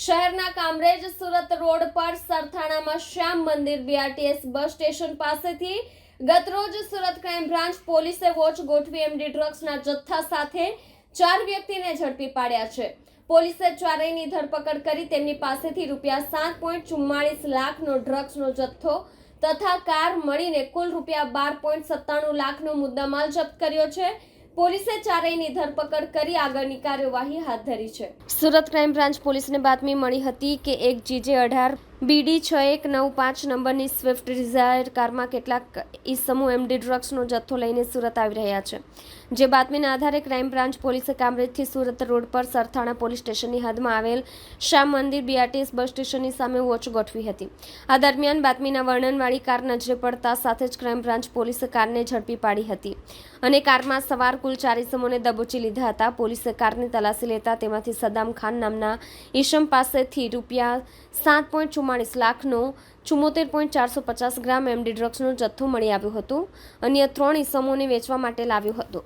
શહેરના કામરેજ સુરત રોડ પર સરથાણામાં શ્યામ મંદિર બીઆરટીએસ બસ સ્ટેશન પાસેથી ગતરોજ સુરત ક્રાઇમ બ્રાન્ચ પોલીસે વોચ ગોઠવી એમડી ડ્રગ્સના જથ્થા સાથે 4 વ્યક્તિને ઝડપી પાડ્યા છે। પોલીસે ચારેયની ધરપકડ કરી તેમની પાસેથી ₹7.44 લાખનો ડ્રગ્સનો જથ્થો તથા કાર મળીને કુલ ₹12.97 લાખનો મુદ્દામાલ જપ્ત કર્યો છે। પોલીસે ચારેયની ધરપકડ કરી આગળની કાર્યવાહી હાથ ધરી છે। સુરત ક્રાઇમ બ્રાન્ચ પોલીસને બાતમી મળી હતી કે એક GJ18 BD 6195 નંબરની સ્વિફ્ટ ડિઝાયર કારમાં કેટલાક ઈસમો એમડી ડ્રગ્સનો જથ્થો લઈને સુરત આવી રહ્યા છે। જે બાતમીના આધારે ક્રાઇમ બ્રાન્ચ પોલીસે કામરેજથી સુરત રોડ પર સરથાણા પોલીસ સ્ટેશનની હદમાં આવેલ શ્યામ મંદિર બીઆરટીએસ બસ સ્ટેશનની સામે વોચ ગોઠવી હતી। આ દરમિયાન બાતમીના વર્ણનવાળી કાર નજરે પડતા સાથે જ ક્રાઇમ બ્રાન્ચ પોલીસે કારને ઝડપી પાડી હતી અને કારમાં સવાર કુલ 4 ઈસમોને દબોચી લીધા હતા। પોલીસે કારની તલાશી લેતા તેમાંથી સદ્દામ ખાન નામના ઈસમ પાસેથી ₹7.44 લાખનો 74.450 ગ્રામ એમડી ડ્રગ્સનો જથ્થો મળી આવ્યો હતો। અન્ય 3 ઈસમોને વેચવા માટે લાવ્યો હતો।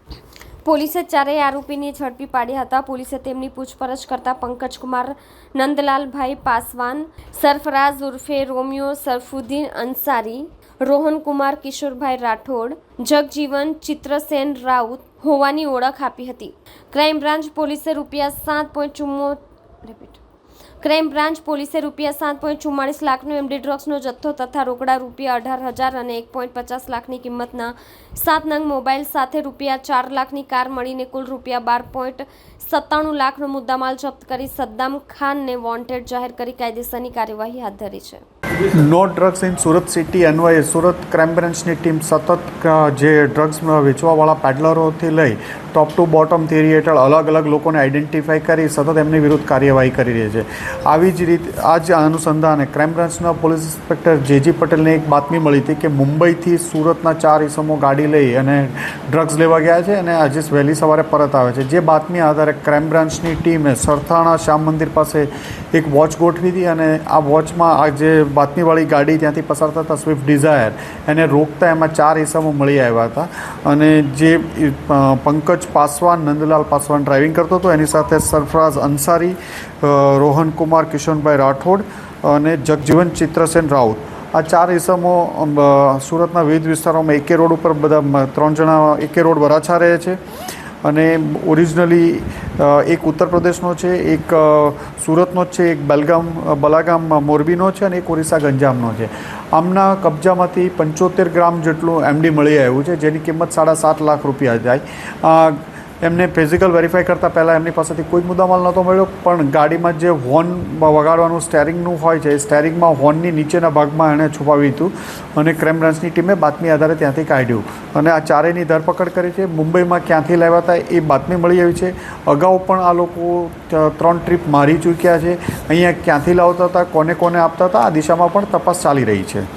પોલીસે ચારેય આરોપીને ઝડપી પાડ્યા હતા। પોલીસે તેમની પૂછપરછ કરતા પંકજકુમાર નંદલાલભાઈ પાસવાન, સરફરાઝ ઉર્ફે રોમિયો સરફુદ્દીન અંસારી, રોહનકુમાર કિશોરભાઈ રાઠોડ, જગજીવન ચિત્રસેન રાઉત હોવાની ઓળખ આપી હતી। ક્રાઇમ બ્રાન્ચ પોલીસે ₹7.44 લાખનો એમડી ડ્રગ્સનો જથ્થો તથા રોકડા ₹18,000 અને 1.50 લાખની કિંમતના 7 નંગ મોબાઈલ સાથે ₹4 લાખની કાર મળીને કુલ ₹12.97 લાખનો મુદ્દામાલ જપ્ત કરી સદ્દામ ખાનને વોન્ટેડ જાહેર કરી કાયદેસરની કાર્યવાહી હાથ ધરી છે। No drugs in Surat city અન્વયે સુરત ક્રાઇમ બ્રાન્ચની ટીમ સતત જે ડ્રગ્સ વેચવાવાળા પેડલરોથી લઈ ટોપ ટુ બોટમ થિયરી હેઠળ અલગ અલગ લોકોને આઈડેન્ટિફાઈ કરી સતત એમની વિરુદ્ધ કાર્યવાહી કરી રહી છે। આવી જ રીતે આ જ અનુસંધાને ક્રાઇમ બ્રાન્ચના પોલીસ ઇન્સ્પેક્ટર JG પટેલને એક બાતમી મળી હતી કે મુંબઈથી સુરતના 4 ઈસમો ગાડી લઈ અને ડ્રગ્સ લેવા ગયા છે અને આજે વહેલી સવારે પરત આવે છે। જે બાતમી આધારે ક્રાઇમ બ્રાન્ચની ટીમે સરથાણા શ્યામ મંદિર પાસે એક વોચ ગોઠવી હતી અને આ વોચમાં આ જે બાતમીવાળી ગાડી ત્યાંથી પસાર થતા સ્વિફ્ટ ડિઝાયર એને રોકતા એમાં 4 ઈસમો મળી આવ્યા હતા અને જે પંકજ પાસવાન નંદલાલ પાસવાન ડ્રાઇવિંગ કરતો હતો એની સાથે સરફરાઝ અંસારી, રોહનકુમાર કિશોરભાઈ રાઠોડ અને જગજીવન ચિત્રસેન રાઉત આ 4 ઈસમો સુરતના વિવિધ વિસ્તારોમાં એકે રોડ ઉપર બધા 3 જણા એકે રોડ વરાછા રહે છે અને ઓરિજિનલી એક ઉત્તર પ્રદેશનો છે, એક સુરતનો જ છે, એક બલાગામ મોરબીનો છે અને એક ઓરિસ્સા ગંજામનો છે। આમના કબજામાંથી 75 ગ્રામ જેટલું એમડી મળી આવ્યું છે જેની કિંમત ₹7.5 લાખ થાય। એમને ફિઝિકલ વેરીફાઈ કરતાં પહેલાં એમની પાસેથી કોઈ મુદ્દામાલ નહોતો મળ્યો, પણ ગાડીમાં જે હોર્ન વગાડવાનું સ્ટેરિંગનું હોય છે એ સ્ટેરિંગમાં હોર્નની નીચેના ભાગમાં એણે છુપાવ્યું હતું અને ક્રાઇમ બ્રાન્ચની ટીમે બાતમી આધારે ત્યાંથી કાઢ્યું અને આ ચારેયની ધરપકડ કરી છે। મુંબઈમાં ક્યાંથી લાવ્યા હતા એ બાતમી મળી આવી છે। અગાઉ પણ આ લોકો 3 ટ્રીપ મારી ચૂક્યા છે। અહીંયા ક્યાંથી લાવતા હતા, કોને આપતા હતા, આ દિશામાં પણ તપાસ ચાલી રહી છે।